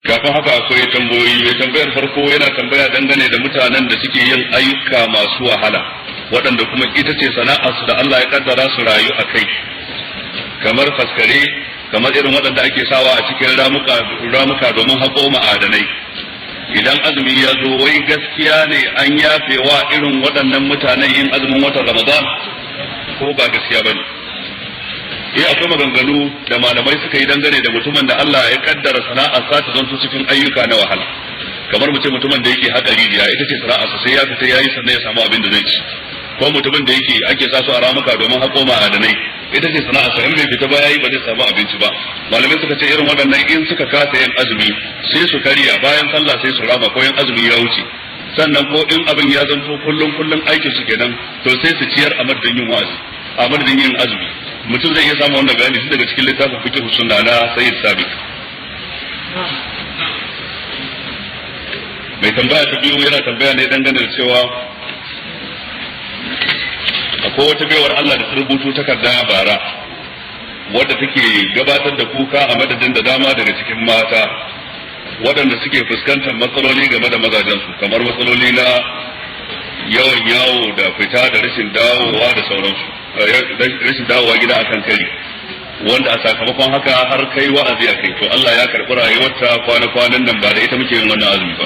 kafin haka akwai tambayoyi. Mai tambayar farko yana tambaya dangane da mutanen da suke yin ayyuka masu wahala waɗanda kuma ita ce sana'arsu da Allah ya kaddara su rayu a kai, kamar faskare, kamar irin waɗanda ake sawa a cikin ramuka domin haƙo ma'adanai. Idan azumi ya zo, wai gaskiya ne an yafe wa irin waɗannan mutanen yin azumin watan Ramadan ko ba gaskiya bane? Akwai maganganu da malamai suka yi dangane da mutumin da Allah ya kaddara sana'arsa ta zanto cikin ayyuka na wahala, kamar mutumin da yake haɗa rijiya, ita ce sana'arsa, sai ya fita yayi sannan ya samu abin da zai ci. Ko mutumin da yake ake sa su a ramuka domin haƙo ma'adanai, ita ce sana'arsa, in bai fita ba yayi ba zai samu abinci ba. Malamai suka ce irin waɗannan in suka kasa yin azumi sai su karya, bayan sallah sai su rama ko yin azumi ya wuce. Sannan ko in abin ya zanto kullum aikin su kenan, to sai su ciyar a madadin yin wa'azi, a madadin yin azumi. Mutum zai iya samu wannan bayani shi daga cikin littafin fiqh sunna na Sayyid Sabiq. Mai tambaya ta biyu yana tambaya ne dangane da cewa akwai wata baiwar Allah da ta rubuto takarda bara wadda take gabatar da kuka a madadin da dama daga cikin mata waɗanda suke fuskantar matsaloli game da mazajensu, kamar matsaloli na yawan yawo da fita da rashin dawowa da sauransu, rashin dawowa gida akan kari, wanda a sakamakon haka har kai wa'azi a kai. To Allah ya karɓi rayuwarta kwana-kwanan nan, ba da ita muke yin wannan azumi ba.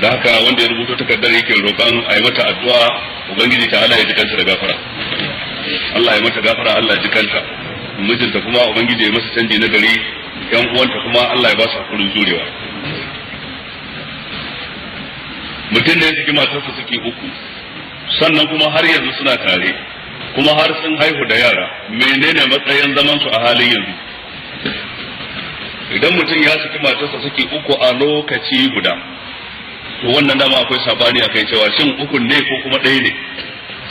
Da haka wanda ya rubuto takardar yake roƙon a yi mata addu'a, ubangiji ta Allah ya ji kanta da gafara, Allah ya mata gafara, Allah ya ji kanta. Mijinta kuma ubangiji ya masa canji na gari, yan uwanta kuma Allah ya ba su hakurin jurewa. Mutum ne suke matarsa suke uku, sannan kuma har yanzu suna tare, kuma har sun haihu da yara. Menene matsayin zaman su a halin yanzu? Idan mutum ya saki matarsa suke uku a lokaci guda, to wannan dama akwai sabani akai cewa shin ukun ne ko kuma ɗaya ne.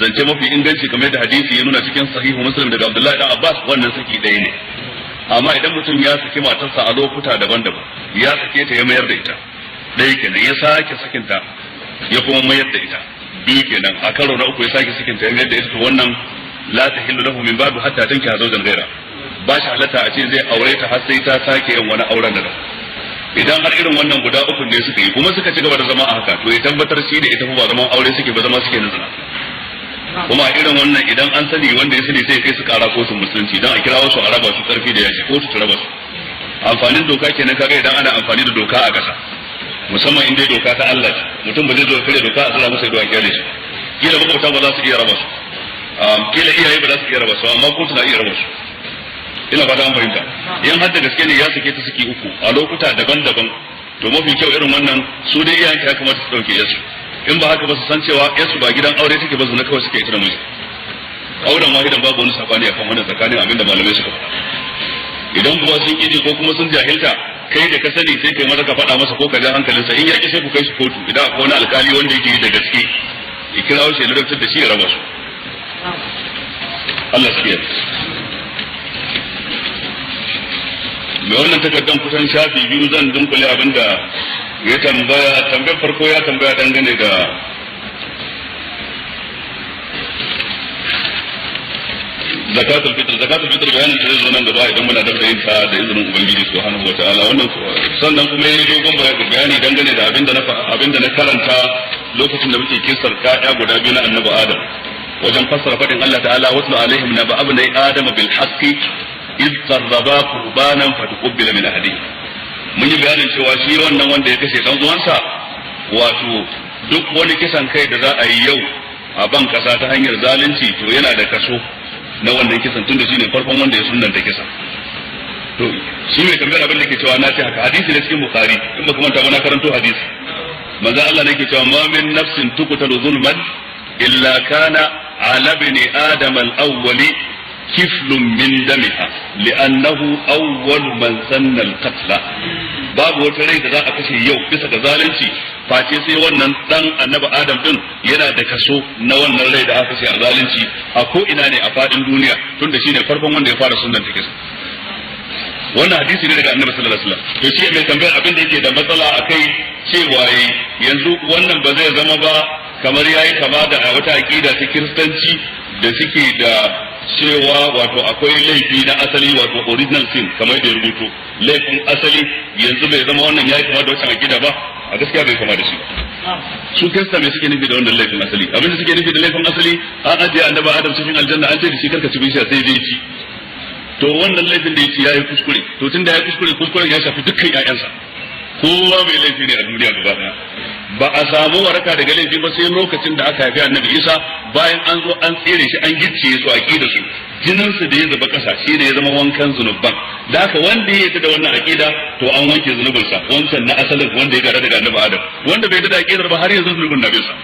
Zance mafi inganci kamar da hadisi ya nuna cikin sahihu Muslim daga Abdullahi dan Abbas, wannan saki ɗaya ne. Amma idan mutum ya saki matarsa a lokuta daban-daban, ya sake ta ya mayar da ita, ɗaya kenan, ya sake sakinta ya kuma mayar da ita, biyu kenan, a karo na uku ya sake sakinta ya mayar da ita, to wannan la tahillu lahu min ba'du hatta tankiha zawjan ghayra. Ba shi halatta a ce zai aure ta har sai ta sake yin wani auren da. Idan har irin wannan guda uku ne suka yi kuma suka ci gaba da zama a haka, to ya tabbatar shi da ita ba zaman aure suke ba, zama suke na zina. Kuma a irin wannan idan an sani, wanda ya sani sai kai su kara kotun musulunci dan a kira wasu a raba su karfi da yaji, kotu ta raba su. Amfanin doka kenan kaga idan ana amfani da doka a kasa, musamman in dai doka ta Allah ce, mutum ba zai zo kare doka a tsara masa ido a kyale shi. Kila makwabta ba za su iya raba su, kila iyaye ba za su iya raba su, amma kotu na iya raba su. Ina fata an fahimta. In har da gaske ne ya sake ta saki uku a lokuta daban-daban, to mafi kyau irin wannan su dai iyayen ya kamata su dauke yasu. In ba haka ba su san cewa yasu ba gidan aure take ba, zuna kawai suke ita da miji. Auren wahidan babu wani sabani akan wannan tsakanin abinda malamai suka faɗa. Idan kuma sun kiji ko kuma sun jahilta, kai da ka sani sai kai maza ka faɗa masa ko ka ja hankalinsa, in ya ki sai ku kai shi kotu. Idan akwai wani alkali wanda yake da gaske, ya kirawo shi ya ladabtar da shi ya raba su. Allah su kiyaye. Mai wannan takardar kusan shafi biyu zan dunkule abinda ya tambayar farko ya tambaya dangane da zakatul fitr bayanin da zai zo nan gaba idan muna da yin ta da izinin ubangiji subhanahu wataala. Wannan sannan kuma yayi dogon bayani dangane da abinda na karanta lokacin da muke kisar ƴaƴa guda biyu na annabi Adam, wajen fassara fadin Allah ta'ala, watlu alaihim naba abnai adam bil haqqi iz qarraba qurbanan fatuqbila min ahadi. Mun yi bayanin cewa shi wannan wanda ya kashe dan uwansa, wato duk wani kisan kai da za a yi yau a ban kasa ta hanyar zalunci, to yana da kaso na wannan kisan, tunda shine farkon wanda ya sunnanta kisan. To shi mai tambayar abin da ke cewa na ce haka, hadisi ne cikin Bukhari, in ba kuma ta na karanto hadisi. Manzo Allah ne ke cewa ma min nafsin tuqtalu zulman illa kana ala bani adam al-awwali kiflun min damiha li'annahu awwal man sanna al-qatla. Babu wata rai da za a kashe yau bisa ga zalunci face sai wannan dan annabi Adam din yana da kaso na wannan rai da aka kashe a zalunci a ko ina ne a fadin duniya, tunda shine farkon wanda ya fara sunnan take. Wannan hadisi ne daga annabi sallallahu alaihi wasallam. To shi mai tambayar abin da yake da matsala akai cewa yanzu wannan ba zai zama ba kamar yayi kama da wata aqida ta kiristanci da suke da cewa wato akwai laifi na asali wato original sin kamar da ya rubuto laifin asali yanzu bai zama wannan yayi kama da wancan akida ba a gaskiya bai kama da shi su kirista mai suke nufi da wannan laifin asali abinda suke nufi da laifin asali an ajiye annabi Adam cikin aljanna an ce da shi karka ci bishiya sai dai ci to wannan laifin da yake yayi kuskure to tunda yayi kuskuren ya shafi dukkan ƴaƴansa kowa mai laifi ne a duniya gaba daya ba a samu waraka daga laifi ba sai lokacin da aka haifi annabi Isa bayan an zo an tsere shi an gicciye su aqida su jinin su da ya zuba kasa shine ya zama wankan zunuban da haka wanda ya yarda da wannan aqida to an wanke zunubin sa wancan na asalin wanda ya gara daga annabi Adam wanda bai yarda da aqidar ba har yanzu zunubin nabi sa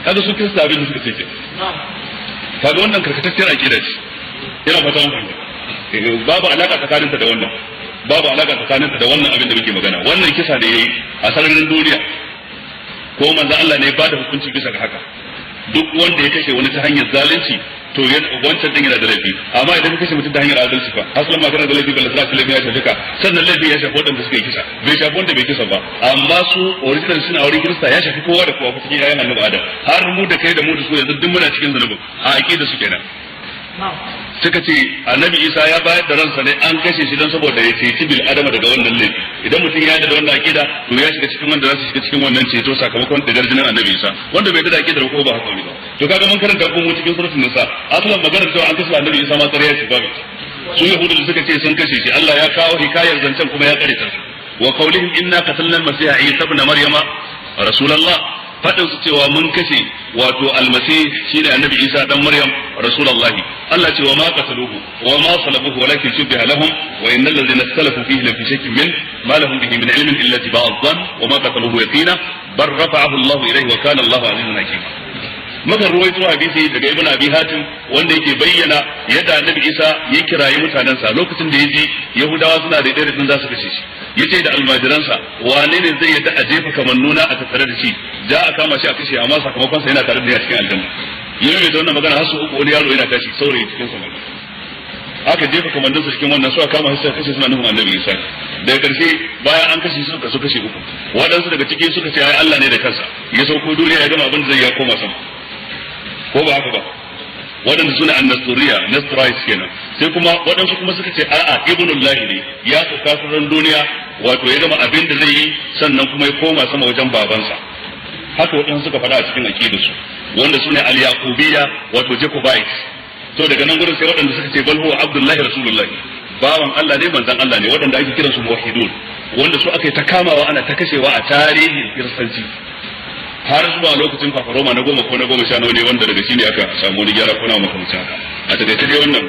kaga su kirista abin da suka ce kaga wannan karkatacciyar aqida ce ina fata mun fahimta babu alaka tsakaninta da wannan babu alaka tsakaninta da wannan abin da muke magana wannan kisa da yayi a sararin duniya ko manzo Allah ne ba da hukunci bisa ga haka duk wanda ya kashe wani ta hanyar zalunci to wancan din yana da laifi amma idan ka kashe mutum ta hanyar adalci fa aslan ma kana da laifi balla sai laifi ya shafe ka sannan laifi ya shafe wanda suka yi kisa bai shafe wanda bai kisa ba amma su original suna aure kirista ya shafi kowa da kowa cikin yayin annabi Adam har mu da kai da mu da su yanzu duk muna cikin zanubin a aqida su kenan suka ce annabi Isa ya bayar da ransa ne an kashe shi don saboda ya ceci bil adama daga wannan laifi idan mutum ya da wannan akida to ya shiga cikin wanda za su shiga cikin wannan ceto sakamakon digar jinin annabi Isa wanda bai da akidar ko ba haka ne ba to kaga mun karanta ko mu cikin suratul nisa asalan maganar cewa an kashe annabi Isa ma tsariya ce babu su yahudu da suka ce sun kashe shi Allah ya kawo hikayar zancen kuma ya karanta su wa qawlihim inna qatalna al-masiha Isa ibn maryama rasulullah fadin su cewa mun kashe wato almasih shine annabi Isa dan Maryam rasulullahi Allah ce wa ma qataluhu wa ma salabuhu walakin shubbiha lahum wa innal ladhina ikhtalafu fihi la fi shakkin min ma lahum bihi min ilmin illa tibaa dhann wa ma qataluhu yaqina bal rafa'ahu Allah ilayhi wa kana Allah azizun hakim maka ruwaito hadisi daga ibn abi hatim wanda yake bayyana yadda annabi Isa ya kirayi mutanansa lokacin da yaji yahudawa suna da irin za su kashe shi yace da almajiransa wane ne zai yadda a jefa kamannuna a tattare da shi za a kama shi a kashe amma sakamakon sa yana tare da cikin aljanna yayin da wannan magana har su uku wani yaro yana tashi saurayi cikin sama aka jefa kamannin su cikin wannan su aka kama shi kashe suna nufin annabi Isa daga karshe bayan an kashe su suka kashe uku waɗansu daga cikin suka ce ai Allah ne da kansa ya sauko duniya ya gama abin da zai ya koma sama ko ba haka ba waɗanda suna annasuriya nasrais kenan sai kuma waɗansu kuma suka ce a'a ibnullahi ne ya sauka sauran duniya wato ya gama abin da zai yi sannan kuma ya koma sama wajen babansa haka waɗansu suka faɗa a cikin aqidarsu wanda sune al-yaqubiyya wato jacobites to daga nan gurin sai waɗanda suka ce bal huwa abdullahi rasulullahi bawan Allah ne manzon Allah ne waɗanda ake kiransu muwahhidun wanda su aka yi ta kamawa ana ta kashewa a tarihin kiristanci har zuwa lokacin fafaroma na 10 ko na 11 ne wanda daga shi ne aka samu wani gyara kuna makamancin haka a takaice dai wannan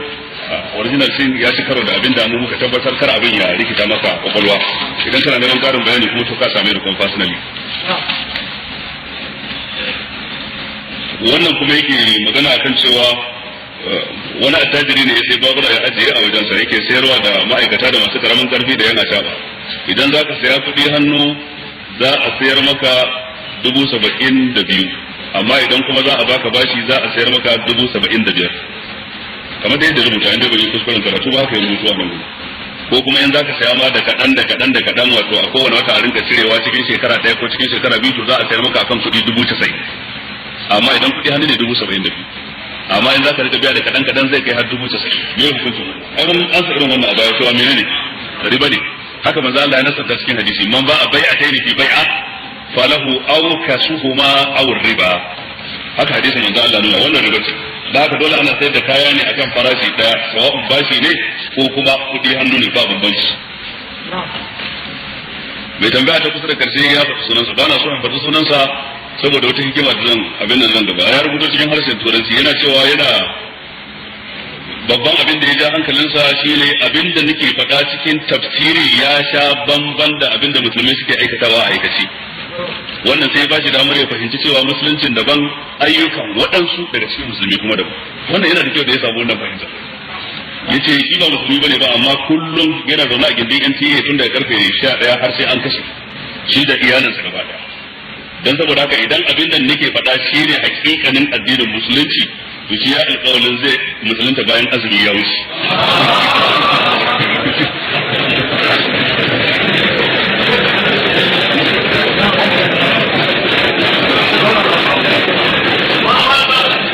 original sin ya ci karo da abin da mu muka tabbatar kar abin ya rikita maka kwakwalwa idan kana neman karin bayani kuma to ka same ni kuma personally wannan kuma yake magana akan cewa wani attajiri ne ya sai babura ya ajiye a wajensa yake sayarwa da ma'aikata da masu karamin karfi da yana shaba idan za ka saya kuɗi hannu za a sayar maka 72,000 amma idan kuma za a baka bashi za a sayar maka 75,000 kamar da yadda rubuta inda bai kuskuren karatu ba ka yi rubutu a nan ko kuma in za ka saya ma da kaɗan wato a kowane wata a rinka cirewa cikin shekara ɗaya ko cikin shekara biyu to za a sayar maka akan kuɗi 90,000 amma idan kuɗi hannu ne 72,000 amma in za ka rika biya da kaɗan zai kai har 90,000 me hukuncin ai mun an sa irin wannan a baya cewa menene riba ne haka manzo Allah ya nasarta cikin hadisi man ba a bai'atayn fi bai'a falahu aw kasuhuma aw riba haka hadisin manzo Allah nuna wannan riba ce da haka dole ana sayar da kaya ne akan farashi daya sawa'un bashi ne ko kuma kudi hannu ne ba bambanci mai tambaya ta kusa da karshe ya faɗi sunansa ba na so in faɗi sunansa saboda wata hikima da zan abin nan gaba ya rubuta cikin harshen turanci yana cewa yana babban abin da ya ja hankalinsa shine abin da nake faɗa cikin tafsiri ya sha bamban da abin da musulmai suke aikatawa a aikace wannan sai ba shi damar ya fahimci cewa musuluncin daban ayyukan waɗansu daga cikin musulmi kuma daban wannan yana da kyau da ya samu wannan fahimta yace shi ba musulmi bane ba amma kullum yana zaune a gindin NTA tun daga karfe 11 har sai an kashe shi da iyalinsa gaba daya dan saboda haka idan abin da nake faɗa shine hakikanin addinin musulunci to shi ya alƙawarin zai musulunta bayan azumi ya wuce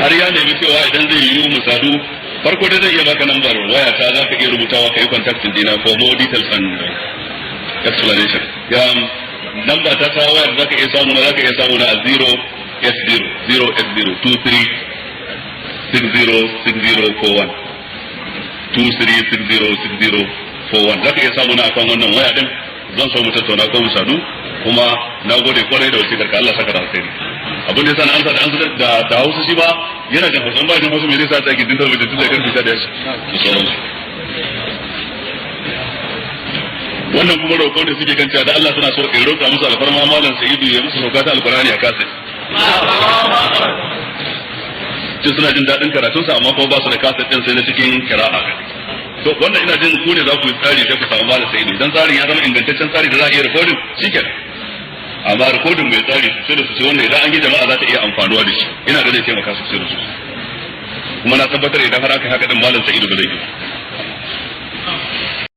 har ya nemi cewa idan zai yi musadu farko dai zai iya baka lambar waya ta za ka iya rubutawa ka yi contacting dina for more details and explanation. Ya lamba ta waya da za ka iya samu na 08023606041 23606041 za ka iya samu na akan wannan waya din. Zan so mu tattauna ko mu sadu, kuma na gode kwarai da wasikar ka, Allah saka da alheri. Abin da yasa na ansa da Hausa shi ba yana da Hausa, ba da Hausa me zai sa ta gidin talabijin tun da karfi ta da shi wannan kuma roƙo da suke kan cewa da Allah suna so in roƙa musu alfarma malam Sa'idu ya musu sauka ta alqur'ani a kasa suna jin daɗin karatunsa amma kuma ba su da kasa ɗin sai na cikin kira'a. To wannan ina jin ku ne za ku yi tsari sai ku samu malam Sa'idu, dan tsarin ya zama ingantaccen tsari da za a iya recording shikenan. Amma recording mai tsari sai da su ce wanda idan an yi jama'a za ta iya amfanuwa da shi, ina ga zai taimaka sosai da sosai. Kuma na tabbatar idan har aka haka din malam Sa'idu ba zai yi.